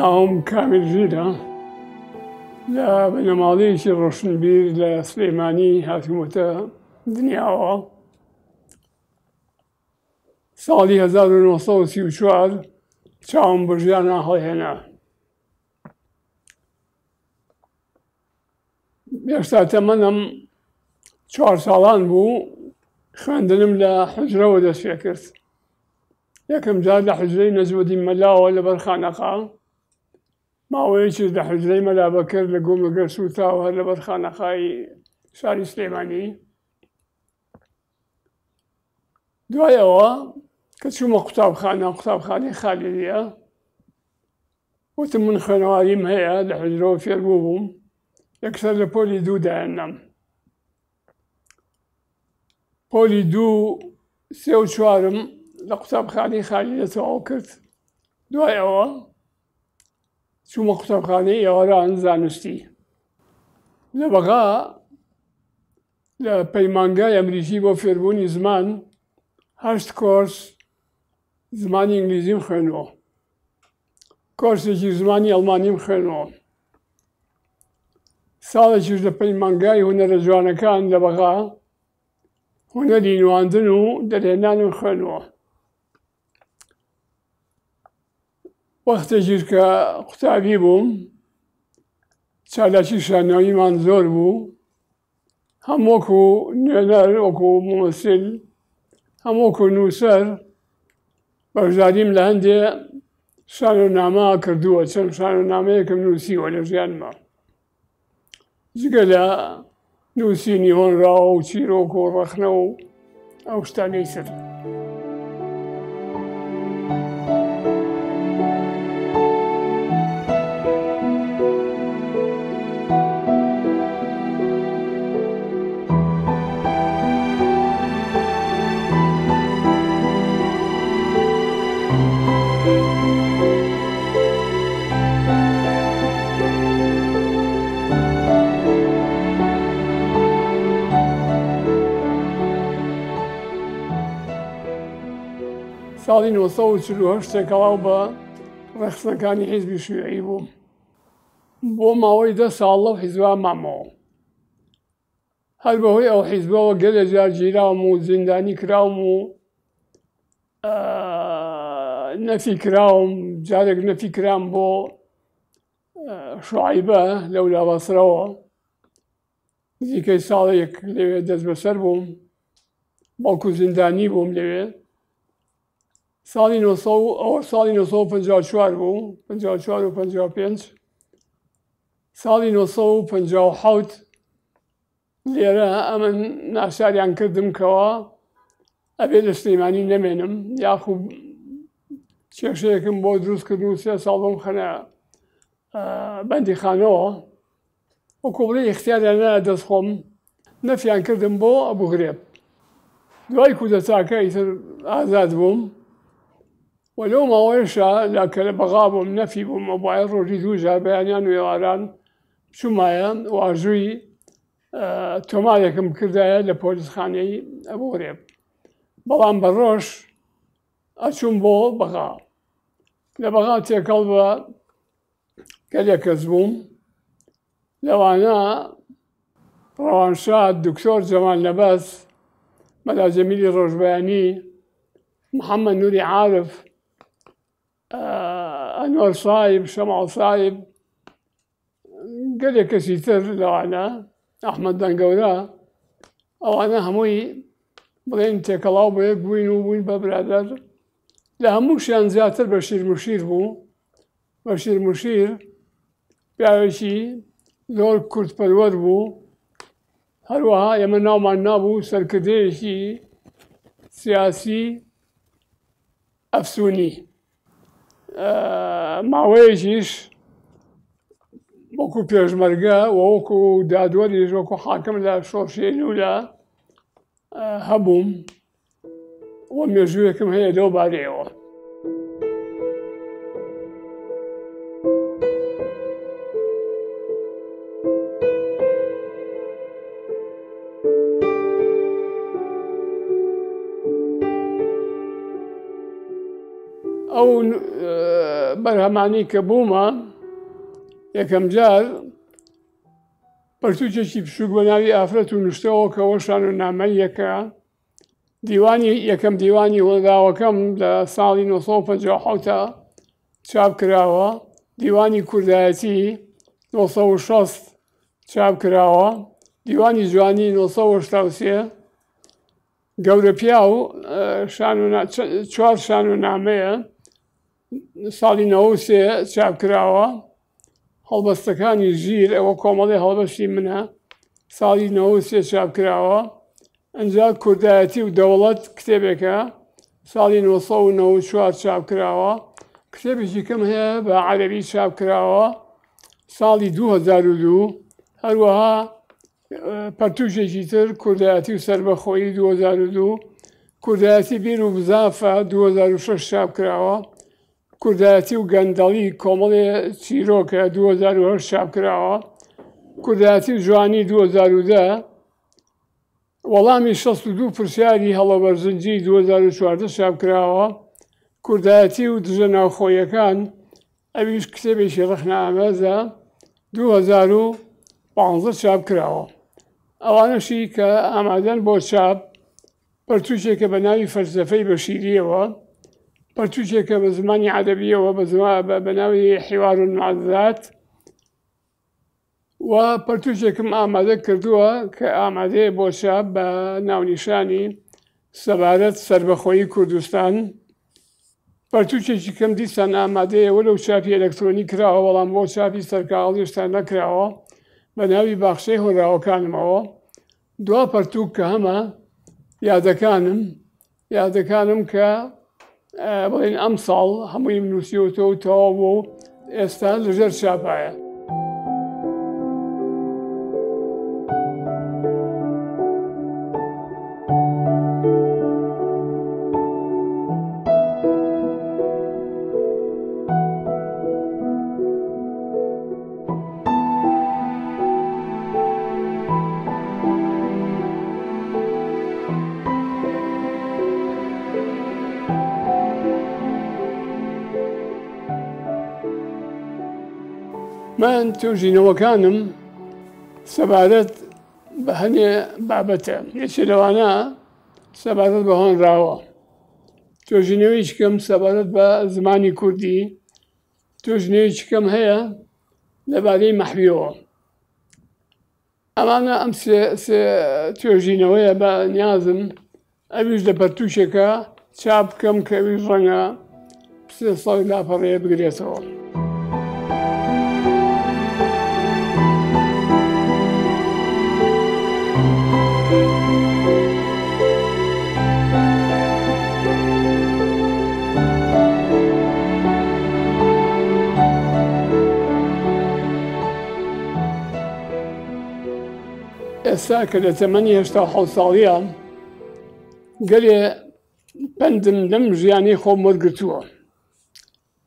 ناوم کامیل ژیرە لە بنەماڵەیەکی ڕۆشنبیر لە سلێمانی هاتوومەتە دنیاوە. ساڵی 1934 چاوم بە ژیانە هەڵهێنا. هێشتا تەمەنم 4 ساڵان بوو، خوێندنم لە حوجرەوە دەست پێ کرد. یەکەم جار لە حوجرەی نەجمەدین مەلاوە لەبەر خانەقا ماوەیەکیش لە حوجرەی مەلا بەکر لە گۆمەگەر سوتاوە هەر لەبەر خانەقای شاری سلێمانی. دوای ئەوە کە چوومە قوتابخانەی خالیدیە، وتم من خوێنەواریم هەیە، لە حوجرەوە فێربوو بووم، یەکسەر لە پۆلی 2 دایەنام. پۆلی 2 3 و 4م لە قوتابخانەی خالیدە تەواو کرد. دوای ئەوە چوومە قوتابخانەی ئێواران زانستی. لە بەغا لە پەیمانگای ئەمریکی بۆ فێربوونی زمان 8 کۆرس زمانی ئینگلیزیم خوێنەوە، کۆرسێکی زمانی ئەڵمانیم خوێنەوە. ساڵێکیش لە پەیمانگای هونەرە جوانەکان لە بەغا هونەری نواندن و دەرهێنانم خوێنەوە. وەختێکیش کە قوتابی بووم، چالاکی شانۆییمان زۆر بوو، هەم وەکو نوێنەر، وەکو مۆمەسیل، هەم وەکو نووسەر بەشداریم لە هەندێ شانۆنامە کردووە. چەند شانۆنامەیەکم نووسیوە لە ژیانمە، جگە لە نووسینی هۆنراوە و چیرۆک و ڕەخنە و ئەو شتانەی سەر. ساڵی 1948 تێکەڵاو بە ڕێخستنەکانی حیزبی شیوعی بووم. بۆ ماوەی 10 ساڵ لەو حیزبا مامەوە. هەر بەهۆی ئەو حیزبەوە گەلێک جار گیراوم و زیندانی کراوم و نەفی کراوم. جارێک نەفی کرام بۆ شوعیبە لەو لاوەسرەوە، نزیکەی ساڵێک لەوێ دەست بەسەر بووم، بەڵکو زیندانی بووم لەوێ. ساڵی 1954 بوو، 54 و 55. ساڵی 1957 لێرە ئەمن ناساریان کردم کەوە ئەبێ لە سلێمانی نەمێنم، یاخو کێشەیەکم بۆ دروستکردن و 3 ساڵ بۆم خەنە بەندیخانەوە. وەکو بڵێ ئیختیاریان نەدا دەست خۆم، نەفیان کردم بۆ ئەبوغرێب. دوای کودەتاکە ئیتر ئازاد بووم. وەلەو ماوەیەشە کە لە بەغا بووم، نەفی بووم، ئەوبایە ڕۆژی 2 جار بەیانیان و ئێواران چوومایە واژووی تۆمارێکم کردایە لە پۆلیسخانەی ئەبوغرێب. بەڵام بە ڕۆژ ئەچووم بۆ بەغا. لە بەغا تێکەڵ بە گەلێک کەس بووم. لەوانە ڕەوانشاد، دکتۆر جەمال نەبەس، مەلا جەمیلی ڕۆژبەیانی، محەممەد نووری عارف، ئەنوەر سایب، شەماڵ سایب، گەلێک کەسی تر لەوانە، ئەحمەد دەنگەورە، ئەوانە هەمووی بڵێن تێکەڵاو بە یەک بووین و بووین بە برادەر. لە هەمووشیان زیاتر بەشیر موشیر بوو. بەشیر موشیر پیاوێکی زۆر کوردپەروەر بوو، هەروەها ئێمە ناومان نابوو سەرکردەیەکی سیاسی ئەفسوونی. ماوەیەکیش وەکو پێشمەرگە و وەکو دادوەریش، وەکو حاکم لە شۆڕشێنوولە هەبووم، وە مێژوویەکم هەیە لەو بارەیەوە. ئەو بەرهەمانی کە بوومە یەکەم جار پەرتووکێکی بچووک بە ناوی ئافرەت و نوشتەوە کەەوە شانۆنامەیەکە یەکەم دیوانی وەڵگاوەکەم لە ساڵی 1950 چاپ کراوە، دیوانی کوردایەتی 1960 چاپ کراوە، دیوانی جوانی 1983 گەورە پیا و 4 شانۆنامەیە ساڵی 93 چاپ کراوە، هەڵبەستەکانی ژیر ئەوە کۆمەڵی هەڵبەشتی منە ساڵی 93 چاپ کراوە، ئەنجا کوردایەتی و دەوڵەت کتێبێکە ساڵی 1994 چاپ کراوە، کتێبێکی کەم هەیە بە عەرەبی چاپ کراوە ساڵی 2002، هەروەها پەرتووکێکی تر کوردایەتی و سەربەخۆیی 2002، کوردایەتی بیر و بزافە 2006 چاپ کراوە، کوردایەتی و گەندەڵی کۆمەڵی چیرۆکە 2008 چاپ کراوە، کوردایەتی و جوانی 2010، وەڵامی 62 پرسیاری هەڵەبەرزنجی 2014 چاپ کراوە، کوردایەتی و دژە ناوخۆیەکان ئەویش کتێبێکی ڕەخنەئامێزە 2015 چاپ کراوە. ئەوانەشی کە ئامادەن بۆ چاپ پەرتووکێکە بە ناوی فەلسەفەی بەشیریەوە، پەرتووکێکە بە زمانی عەرەبیەوە بە ناوی حیوار المعەدات و پەرتووکێکم ئامادە کردووە کە ئامادەیە بۆ چاپ بە ناونیشانی سەبارەت سەربەخۆیی کوردستان. پەرتووکێکی کەم دیسان ئامادەیە وەلەو چاپی ئەلەکترۆنی کراوە بەڵام بۆ چاپی سەرکاغڵی هێشتا نەکراوە بە ناوی باخچەی هۆراوەکانمەوە. دوا پەرتووک کە هەمە یادەکانم کە بڵێن ئەم ساڵ هەمووی نووسیوتەوە و تەواو بۆ ئێستا لەژێر چاپایە. من توژینەوەکانم سەبارەت بە هەنێ بابەتە، یەکێ لەوانە سەبارەت بە هۆنراوە، توژینەوەیکی کەم سەبارەت بە زمانی کوردی، توژینەوەیکی کەم هەیە لەبارەی مەحویەوە. ئەمانە ئەم سێ توێژینەوەیە بە نیازم ئەویش لە پەرتووکێکە چاپ بکەم کە ئەویش ڕەنگە 3 ساڵی لاپەڕەیە بگرێتەوە. ئێستا کە لە تەمەنی 87 ساڵیە گەلێ پەندم لەم ژیانی خۆم وەرگرتووە،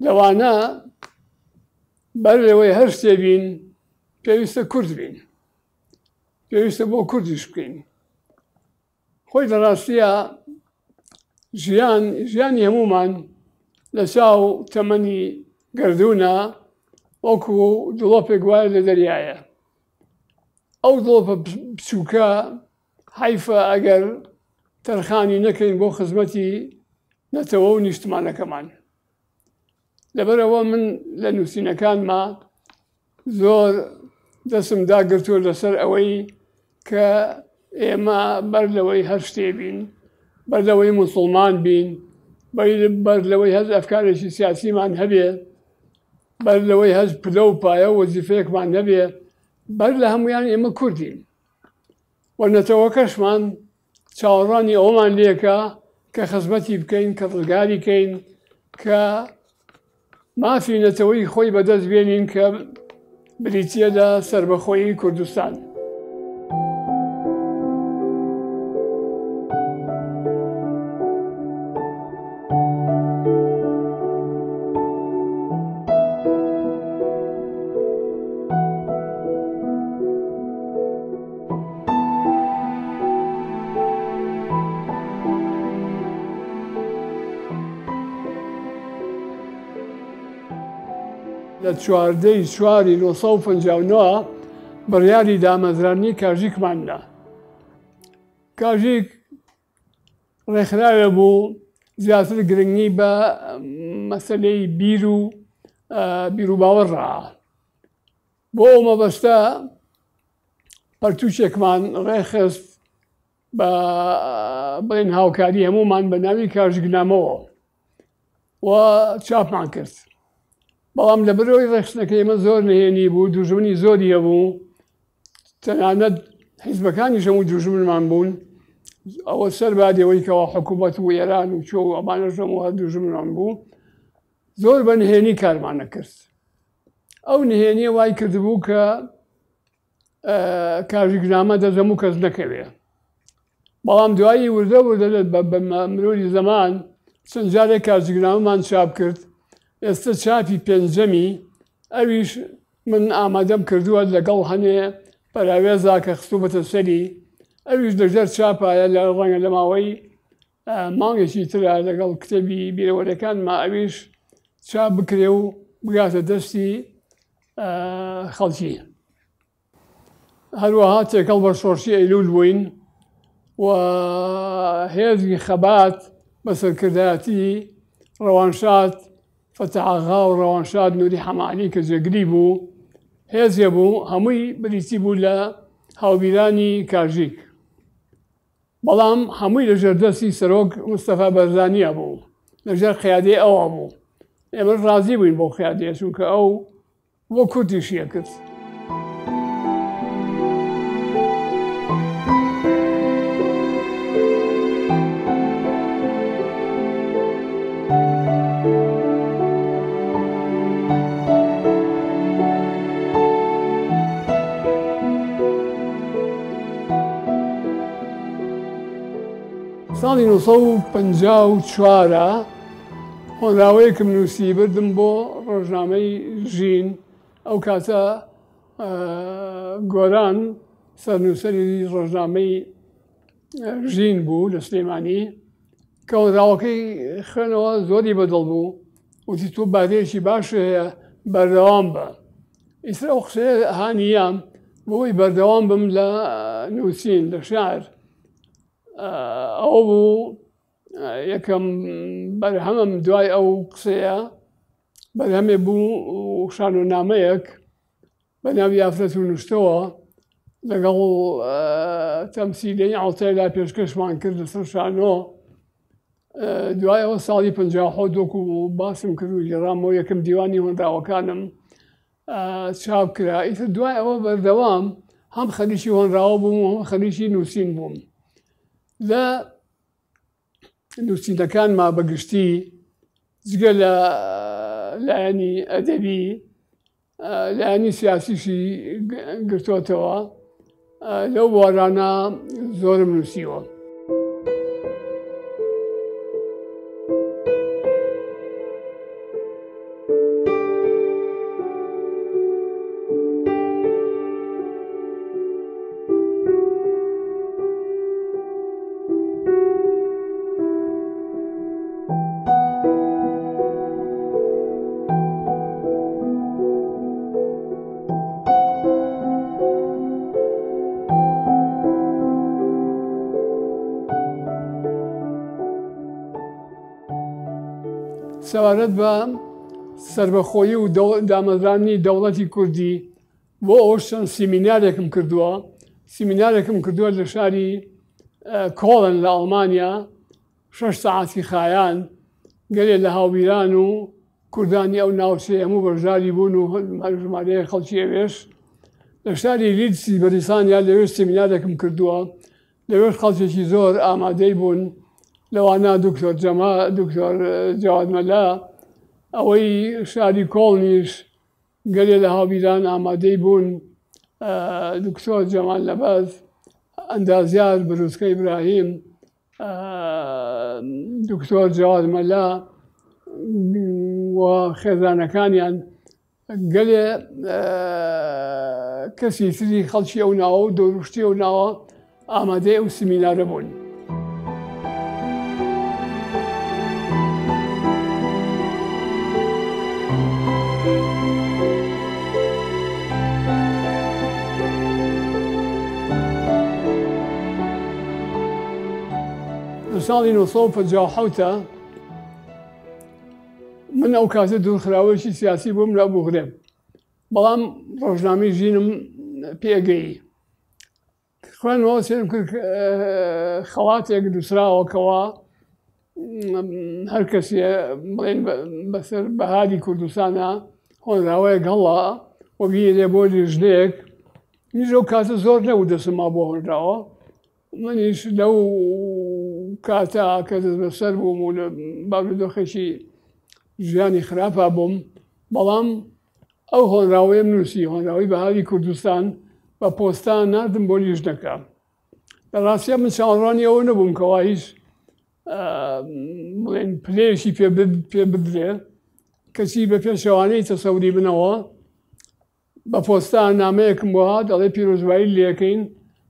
لەوانە بەر لەوەی هەر شتێ بین پێویستە کورد بین، پێویستە بۆ کوردیش بکەین. خۆی لە ڕاستیە ژیانی هەمومان لە چاو تەمەنی گەردوونە وەکو دڵۆپێک وایە لە دەریایە. ئەو دڵۆپە بچووکە حەیفە ئەگەر تەرخانی نەکەین بۆ خزمەتی نەتەوە و نیشتمانەکەمان. لەبەرەوە من لە نووسینەکانما زۆر دەستم داگرتووە لەسەر ئەوەی کە ئێمە بەر لەوەی هەر شتێ بین، بەر لەوەی موسڵمان بین، بەر لەوەی هەز ئەفکارێکی سیاسیمان هەبێ، بەر لەوەی هەز پلە و پایە و وەزیفەیەکمان هەبێ، بەر لە هەمویان ئێمە کوردین. وەرنەتەوەکەشمان چاوەڕانی ئەوەمان لێکە کە خزمەتی بکەین، کە ڕزگاری کەین، کە مافی نەتەوەی خۆی بەدەست بێنین کە بریتیە لە سەربەخۆیی کوردستان. لە 14/4/1959 بڕیاری دامەزرانی کاژیکماندا. کاژیک ڕێکخراوێ بوو زیاتر گرنگی بە مەسەلەی بیر و باوەڕا. بۆ ئەو مەبەستە پەرتوچێکمان ڕێخست بە بڵێن هاوکاری هەمومان بە ناوی کاژیکنامەوە و چاپمان کرد. بەڵام لە بەرەوەی ڕێخستنەکەی ئێمە زۆر نهێنی بوو، دوژمنی زۆری هەبوو، تەنانەت حیزبەکانیش هەموو دوژمنمان بوون. ئەوە سەر بادەوەی کەەوە حکوومەت و ئێران و چۆ و ئەمانەش هەموو دوژمنمان بوو، زۆر بە نهێنی کارمان نەکرد. ئەو نهێنیە وای کردبوو کە کاژیکنامە دەست هەموو کەس نەکەوێ. بەڵام دوایی وردە بە مرۆری زەمان چەند جارێک کاژیکنامەمان چاپ کرد. ئێستا چاپی پێنجەمی ئەویش من ئامادەم کردووە لەگەڵ هەنێ پەراوێزا کە خستوبەتە سەری، ئەویش لەژێر چاپایە لە ڕەنگە لە ماوەی مانگێکی ترە لەگەڵ کتێبی بیرەوەرەکانما ئەویش چاپ بکرێ و بگاتە دەستی خەڵکی. هەروەها تێکەڵ بە شۆڕشی ئەیلول بووین و هێزی خەبات بە سەرکردایەتی ڕەوانشاد فەتەحاغا و ڕەوانشاد نووری حەمانی کە جێگری بوو هێزیە بوو، هەمووی بریتی بوو لە هاوبیرانی کاژیک. بەڵام هەمووی لەژێر دەستی سەرۆک مستەفا بەرزانیە بوو، لەژێر قیادەی ئەوە بوو. ئێمەش ڕازی بووین بۆ قیادەیە چونکە ئەو بۆ کوردیشیە کرد. ساڵی 1954 هۆنراوەیەکم نووسی بردم بۆ ڕۆژنامەی ژین. ئەو کاتە گۆران سەرنووسەری ڕۆژنامەی ژین بوو لە سلێمانی کە هۆنراوەکەی خوێنەوە زۆری بەدڵ بوو، وتی تۆ بارێکی باش هەیە بەردەوام بە. ئیتر ئەو قسەیە هانیام بۆی بەردەوام بم لە نووسین لە شعر. ئەوە بوو یەکەم بەرهەمم دوای ئەو قسەیە بەرهەمێ بوو شانۆنامەیەک بە ناوی ئافرەت و نوشتەوە لەگەڵ تەمسیلەی عەڵتەیلا پێشکەشمان کرد لەسەر شانۆ. دوایەوە ساڵی 57 دۆکو باسم کرد و گێڕامەوە یەکەم دیوانی هۆنراوەکانم چاپ کرا. ئیتر دوای ئەوە بەردەوام هەم خەریکی هۆنراوە بووم و هەم خەریکی نووسین بووم. لە نووسینەکانما بەگشتی جگە لە لایەنی ئەدەبی لایەنی سیاسیشی گرتوۆتەوە، لەو بوارانە زۆرم نووسیوە. سەبارەت بە سربەخۆیی و دامەزرانی دەوڵەتی کوردی بۆ ئەوەش چەند سیمینارێکم کردووە. سیمینارێکم کردووە لە شاری کۆڵن لە ئەڵمانیا، 6 ساعتی خایان گەلێ لە هاوبیران و کوردانی ئەو ناوچەی هەموو بەشداری بوون و ژمارەیە خەڵکی ئەوێش. لە شاری لیدسی بەریسانیا لەوێش سیمینارێکم کردووە، لەوێش خەڵکێکی زۆر ئامادەی بوون، لەوانە دکتۆر جەواد مەلا ئەوەی شاری کۆڵنیش گەلێ لە هاوبیران ئامادەی بوون، دکتۆر جەمال لەبەز، ئەندازیار بروسکە ئیبراهیم، دکتۆر جەواد مەلا و خێزانەکانیان گەلێ کەسی تری خەڵکی ئەو ناوە و دۆڕشتی ئەو ناوە ئامادەی ئەو سیمینارە بوون. ساڵی 1950 من ئەو کاتە دوورخراوەیەکی سیاسی بووم لە ئەبوغرێب، بەڵام ڕۆژنامەی ژینم پێگەی خوێنەوە سێرم کرد خەڵاتێک دووسراوەکەوە هەر کەسێ بڵێن بەسەر بەهادی کوردستانە هۆنراوەیەک هەڵا وەبیێ بۆ لیژنەیەک نیژ ئەو کاتە زۆر نەبوو دەسما بۆ هۆنراوە منیش لەو کاتە کە دەست بەسەر بووم و لە بابلودۆخێکی ژیانی خراپە بووم، بەڵام ئەو هۆنراوەیەم نووسی هۆنراوەی بەهادی کوردستان بە پۆستان نردم بۆ لیژنەکە. لە ڕاستیە من چاوەڕوانی ئەوە نەبووم کەوا هیچ بڵێن پلەیەکی پێ بدرێ کەچی بە پێشەوانەی تەسەوری بنەوە بە پۆستان نامەیەکم بۆ هات دەڵێ پیرۆزبایی لێەکەین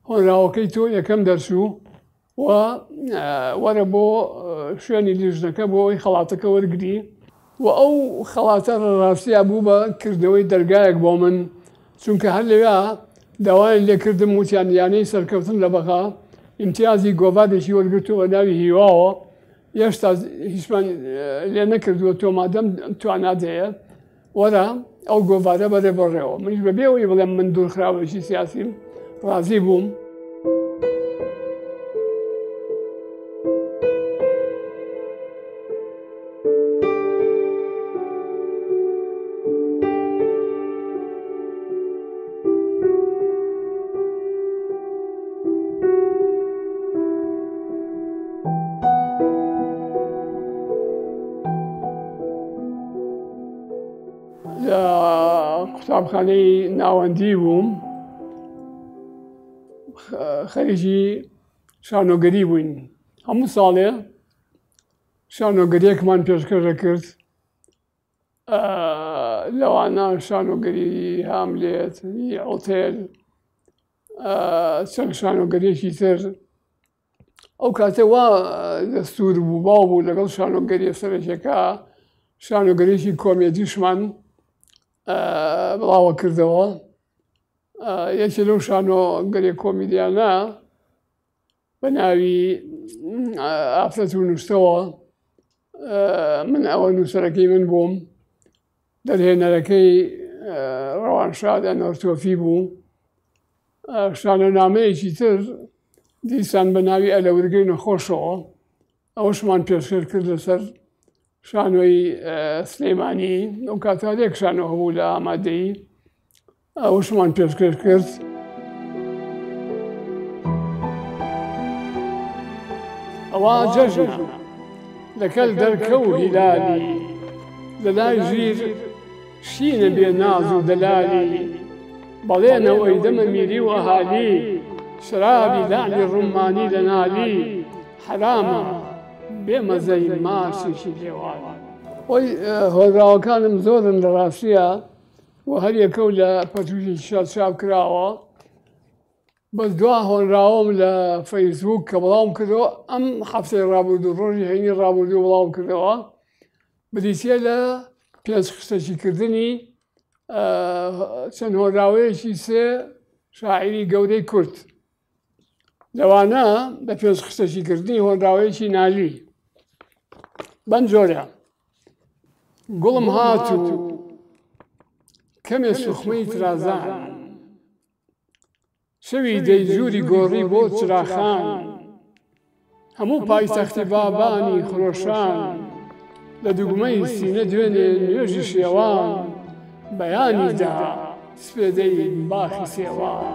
هۆنراوەکەی تۆ یەکەم دەرچوو و وەرە بۆ شوێنی لیژنەکە بۆ ئەوی خەڵاتەکە وەرگری و ئەو خەڵاتە ڕاستیە بوو بە کردەوەی دەرگایەک بۆ من چونکە هەر لەوێ داوایان لێکردم وتیان یانەی سەرکەوتن لە بەغا ئیمتیازی گۆڤادێکی وەرگرتووە ناوی هیواوە هێشتا هیچمان لێ نەکردووە تۆ مادەم توانات هەیە وەرە ئەو گۆڤادە بەرێ بەڕێەوە منیش بەبێەوەی بڵێم من دوورخراوێکی سیاسیم ڕازی بووم. لە قوتابخانەی ناوەندی بووم خەریکی شانۆگەری بووین هەموو ساڵێ شانۆگەریەکمان پێشکەشە کرد لەوانە شانۆگەری هاملێت ئۆتێل چەند شانۆگەریەکی تر ئەو کاتێ وا دەستور بوو باو بوو لەگەڵ شانۆگەریە سەرەکیەکە شانۆگەریەکی کۆمێدیشمان بڵاوە کردەوە یەکێ لەو شانۆگەریە کۆمیدیانە بە ناوی ئافرەت و نووسەوە من ئەوە نووسەرەکەی من بووم دەرهێنەرەکەی ڕەوانشاد ئەنەرتۆفی بوو شانۆنامەیەکی تر دیسان بە ناوی ئەلەورگەی نەخۆشەوە ئەوەشمان پێشکەش کرد لەسەر شانۆی سلەیمانی ئەو کاتارێک شانۆ هەبوو لە ئامادەیی ئەوەشمان پێشکەش کرد. ئەوە جەژنە لەکەل دەرکە و هیلالی لەلای ژیر شینە بێ ناز و دەلالی بەڵێنەوەی دەمە میری و ئەهالی شرابی لانی ڕومانی لە نالی حرامە بێمەزەی ماشێکی لێوانی. خۆی هۆنراوەکانم زۆرن لە ڕاستیە و هەر یەکەو لە پەتوشی شاد چاپ کراوە بەس دوا هۆنراوەم لە فەیسبوک کە بڵاوم کردەوە ئەم هەفتەی ڕابردوو ڕۆژی هەینی ڕابردوو بڵاوم کردەوە بریتە لە پێشخستەشیکردنی چەند هۆنراوەیەکی سێ شاعیری گەورەی کورد لەوانە بە پێشخستەشیکردنی هۆنراوەیەکی نالی بەم جۆرە گوڵم هات و کەمێ سوخمەی ترازان شەوی دەیجووری گۆڕی بۆ چراخان هەموو پایتەختی بابانی خرۆشان لە دوگمەی سینە دوێنێ نوێژی شێوان بەیانیدا سپێدەی باخی سێوان.